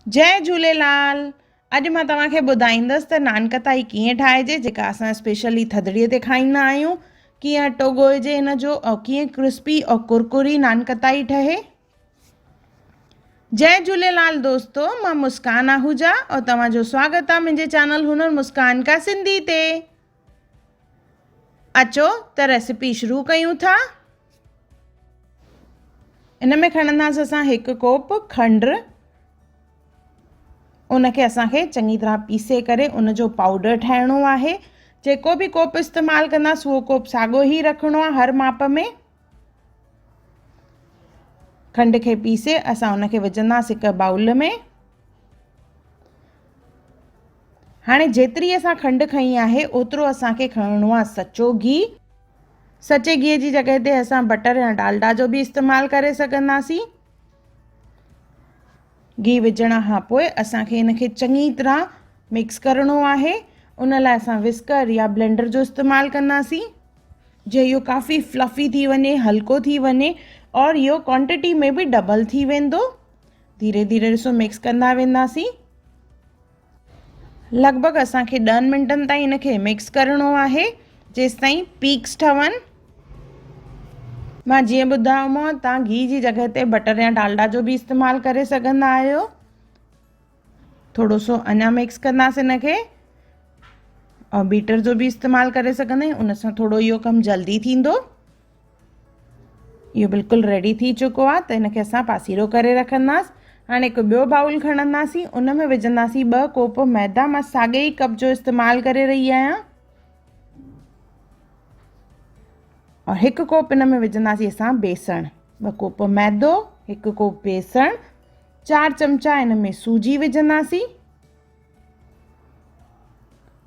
जय झूलेलाल। अॼु मां तव्हांखे ॿुधाईंदसि त नानकताई कीअं ठाहिजे, जेका असां स्पेशली थधिड़ीअ ते खाईंदा आहियूं। कीअं अटो ॻोहिजे हिन जो और कीअं क्रिस्पी और कुरकुरी नानकताई ठहे। जय झूलेलाल दोस्तों, मां मुस्कान आहूजा और तव्हांजो स्वागत आहे मुंहिंजे चैनल हुनर मुस्कान का सिंधी ते। अचो त रेसिपी शुरू कयूं था। इन में खणंदासीं असां 1 कोप खंडु। उनखे असांखे चङी तरह पीसे करे उन जो पाउडर ठाहिणो आहे। जेको बि कोप इस्तेमालु कंदासीं उहो कोप साॻियो ई रखिणो आहे हर माप में। खंड खे पीसे असां उनखे विझंदासीं हिकु बाउल में। हाणे जेतिरी असां खंड खई आहे ओतिरो असांखे खणणो आहे सचो गिहु। सचे गिह जी जॻह ते असां बटर या डालडा जो बि इस्तेमालु करे सघंदासीं। गिहु विझण खां पोइ असांखे इनखे चङी तरह मिक्स करणो आहे। उन लाइ असां विस्कर या ब्लेंडर जो इस्तेमालु कंदासीं। जे इहो काफ़ी फ्लफ़ी थी वञे, हल्को थी वञे और इहो क्वांटिटी में बि डबल थी वेंदो। धीरे धीरे ॾिसो मिक्स कंदा वेंदासीं। लॻभॻि असांखे 10 मिंटनि ताईं इनखे मिक्स करणो आहे जेसि ताईं पीक्स ठहनि। मां जीअं ॿुधायोमांव, तव्हां घी जी जॻह ते बटर या डालडा जो बि इस्तेमालु करे सघंदा आहियो। थोरो सो अञा मिक्स कंदासीं इनखे और बीटर जो बि इस्तेमालु करे सघंदा आहियूं। उन सां थोरो इहो कमु जल्दी थींदो। इहो बिल्कुलु रेडी थी चुको आहे त इनखे असां पासीरो करे रखंदासीं। हाणे हिकु ॿियो बाउल खणंदासीं, उन में विझंदासीं 2 कोप मैदा। मां साॻे ई कप जो इस्तेमालु करे रही आहियां। और 1 कोप इन में विझंदासीं असां बेसण। 2 कोप मैदो, 1 कोप बेसण, 4 चमचा इन में सूजी विझंदासीं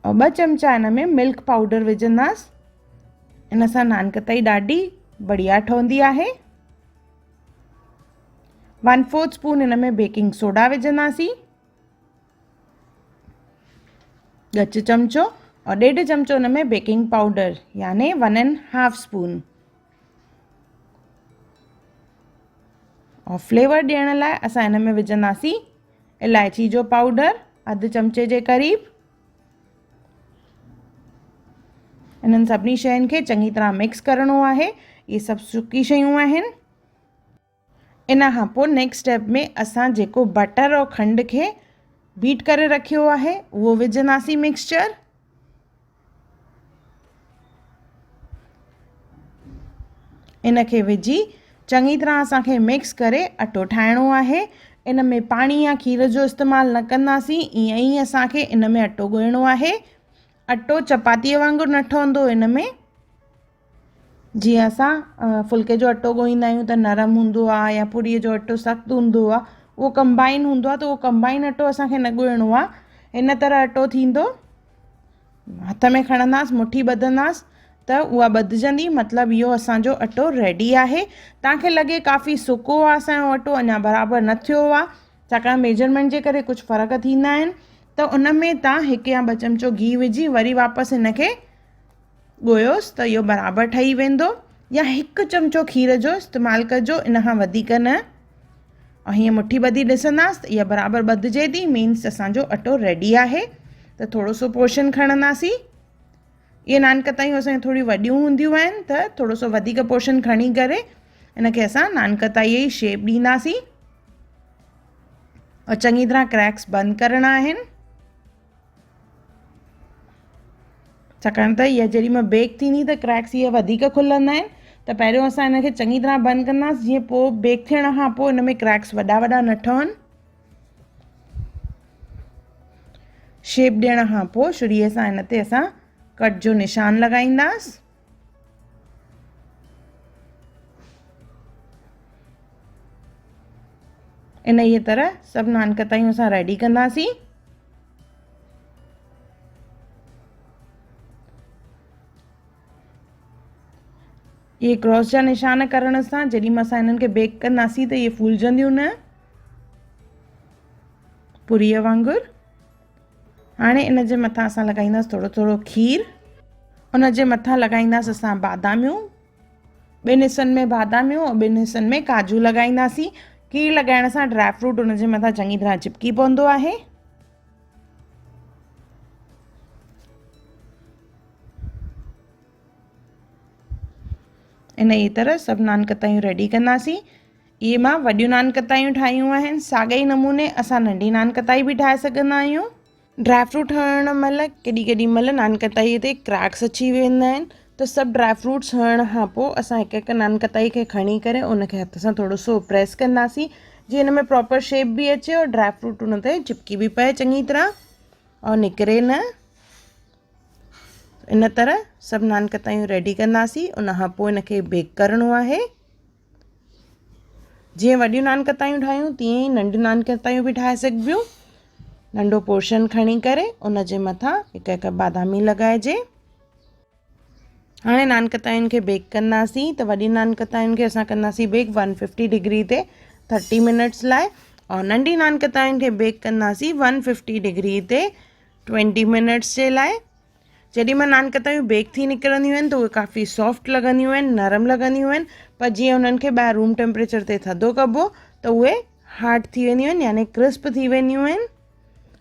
और 2 चमचा इन में मिल्क पाउडर विझंदासीं। इन सां नानकताई ॾाढी बढ़िया ठहंदी आहे। 1/4 स्पून इन में बेकिंग सोडा विझंदासीं, ॻच चमचो और 1.5 चमचो इन में बेकिंग पाउडर यानी 1½ स्पून। और फ्लेवर ॾियण लाइ असां इन में विझंदासीं इलायची जो पाउडर 1/2 चमचे जे क़रीब। इन्हनि सभिनी शयुनि खे चङी तरह मिक्स करणो आहे। इहे सभु सुकी शयूं आहिनि। इन खां पोइ नेक्स्ट स्टेप में असां जेको बटर और खंड खे बीट करे रखियो आहे उहो विझंदासीं मिक्सचर। इनखे विझी चङी तरह असांखे मिक्स करे अटो ठाहिणो आहे। इन में पाणी या खीर जो इस्तेमालु न कंदासीं, ईअं ई असांखे इन में अटो ॻोहिणो आहे। अटो चपातीअ वांगुरु न ठहंदो इन में। जीअं असां फुल्के जो अटो ॻोहींदा आहियूं त नरम हूंदो आहे या पूड़ीअ जो अटो सख़्तु हूंदो आहे, उहो कंबाइन हूंदो आहे, त उहो कंबाइन अटो असांखे न ॻोहिणो आहे। इन तरह अटो थींदो। हथ में खणंदासीं, मुठी ॿधंदासीं त उहा ॿधिजंदी, मतिलबु इहो असांजो अटो रेडी आहे। तव्हांखे लॻे काफ़ी सुको आहे असांजो अटो, अञा बराबरि न थियो आहे, छाकाणि मेजरमेंट जे करे कुझु फ़र्क़ु थींदा आहिनि। त उन में तव्हां 1 या 2 चमचो गिहु विझी वरी वापसि हिनखे ॻोयोसि त इहो बराबरि ठही वेंदो। या 1 चमचो खीर जो इस्तेमालु कजो, इन खां वधीक न। और हीअं मुठी ॿधी ॾिसंदासीं त इहा बराबरि ॿधिजे थी, मीन्स असांजो अटो रेडी आहे। त थोरो सो पोर्शन खणंदासीं। इहे नानकतायूं असांजी थोरी वॾियूं हूंदियूं आहिनि त थोरो सो वधीक पोर्शन खणी करे इनखे असां नानकताईअ जी शेप ॾींदासीं। और चङी तरह क्रैक्स बंदि करणा आहिनि, छाकाणि त इहा जेॾी महिल बेक थींदी त क्रैक्स इहे वधीक खुलंदा आहिनि। त पहिरियों असां इनखे चङी तरह बंदि कंदासीं, जीअं पोइ बेक थियण खां पोइ इन में क्रैक्स वॾा वॾा न ठहनि। शेप ॾियण खां पोइ छुरीअ सां इन ते असां कट जो निशान लॻाईंदासीं। इन ई तरह सभु नानकतायूं असां रेडी कंदासीं। इहे क्रॉस जा निशान करण सां जेॾी महिल असां इन्हनि खे बेक कंदासीं त इहे फूलजंदियूं न, पुरीअ वांगुरु। हाणे इन जे मथां असां लॻाईंदासीं थोरो थोरो खीर। उन जे मथां लॻाईंदासीं असां बादामियूं। 2 हिसनि में बादामियूं और 2 हिसनि में काजू लॻाईंदासीं। खीर लॻाइण सां ड्राई फ्रूट उन जे मथां चङी तरह चिपकी पवंदो आहे। इन ई तरह सभु नान कतायूं रेडी कंदासीं। इहे मां वॾियूं नान कतायूं ठाहियूं आहिनि। साॻे ई नमूने असां नंढी नान कताई बि ठाहे सघंदा आहियूं। ड्राई फ्रूट हणण महिल केॾी महिल नान कताईअ ते क्रैक्स अची वेंदा आहिनि, त सभु ड्राई फ्रूट्स हणण खां पोइ असां हिकु हिकु नान कताई खे खणी करे उनखे हथ सां थोरो सो प्रेस कंदासीं, जीअं हिन में प्रॉपर शेप बि अचे और ड्राई फ्रूट उन ते चिपकी बि पए चङी तरह और निकिरे न। इन तरह सभु नान कतायूं रेडी कंदासीं। उनखां पोइ इनखे बेक करिणो आहे। जीअं वॾियूं नान कतायूं ठाहियूं तीअं ई नंढियूं नान कतायूं बि ठाहे सघिबियूं। नंढो पोर्शन खणी करे उन जे मथां हिकु हिकु बादामी लॻाइजे। हाणे नान कतायुनि खे बेक कंदासीं। त वॾी नान कतायुनि खे असां कंदासीं बेक 150 डिग्री ते 30 मिनट्स लाइ, और नंढी नान कतायुनि खे बेक कंदासीं 150 डिग्री ते 20 मिनट्स जे लाइ। जेॾी महिल नान कतायूं बेक थी निकिरंदियूं आहिनि त उहे काफ़ी सॉफ्ट लॻंदियूं आहिनि, नरम लॻंदियूं आहिनि, पर जीअं उन्हनि खे ॿाहिरि रूम टेम्परेचर ते थधो कबो त उहे हार्ड थी वेंदियूं आहिनि, यानी क्रिस्प थी वेंदियूं आहिनि।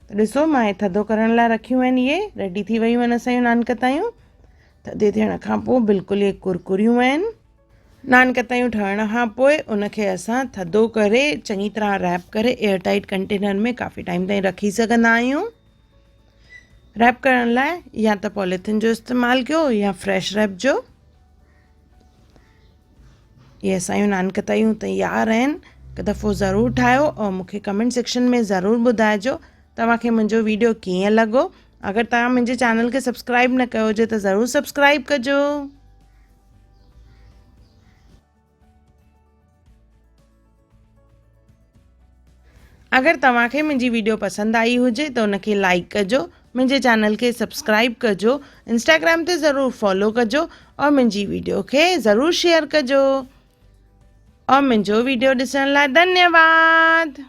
त ॾिसो मां हे थधो करण लाइ रखियूं आहिनि। इहे रेडी थी वियूं आहिनि असांजूं नान कतायूं। थधे थियण खां पोइ बिल्कुलु इहे कुरकुरियूं आहिनि। नान कतायूं ठहण खां पोइ उनखे असां थधो करे चङी तरह रैप करे एयरटाइट कंटेनर में काफ़ी टाइम ताईं रखी सघंदा आहियूं। रैप करण लाइ या त पॉलीथिन जो इस्तेमालु कयो या फ्रेश रैप जो। इहे असांजूं नान कतायूं तयारु आहिनि। हिकु दफ़ो ज़रूरु ठाहियो और मूंखे कमेंट सेक्शन में ज़रूरु ॿुधाइजो तव्हांखे मुंहिंजो वीडियो कीअं लॻो। अगरि तव्हां मुंहिंजे चैनल खे सब्सक्राइब न कयो हुजे त ज़रूरु सब्सक्राइब कजो। अगरि तव्हांखे मुंहिंजी वीडियो पसंदि आई हुजे त उनखे लाइक कजो, मुंहिंजे चैनल खे सब्सक्राइब कजो, इंस्टाग्राम ते ज़रूरु फॉलो कजो और मुंहिंजी वीडियो खे ज़रूरु शेयर कजो। और मुंहिंजो वीडियो ॾिसण लाइ धन्यवाद।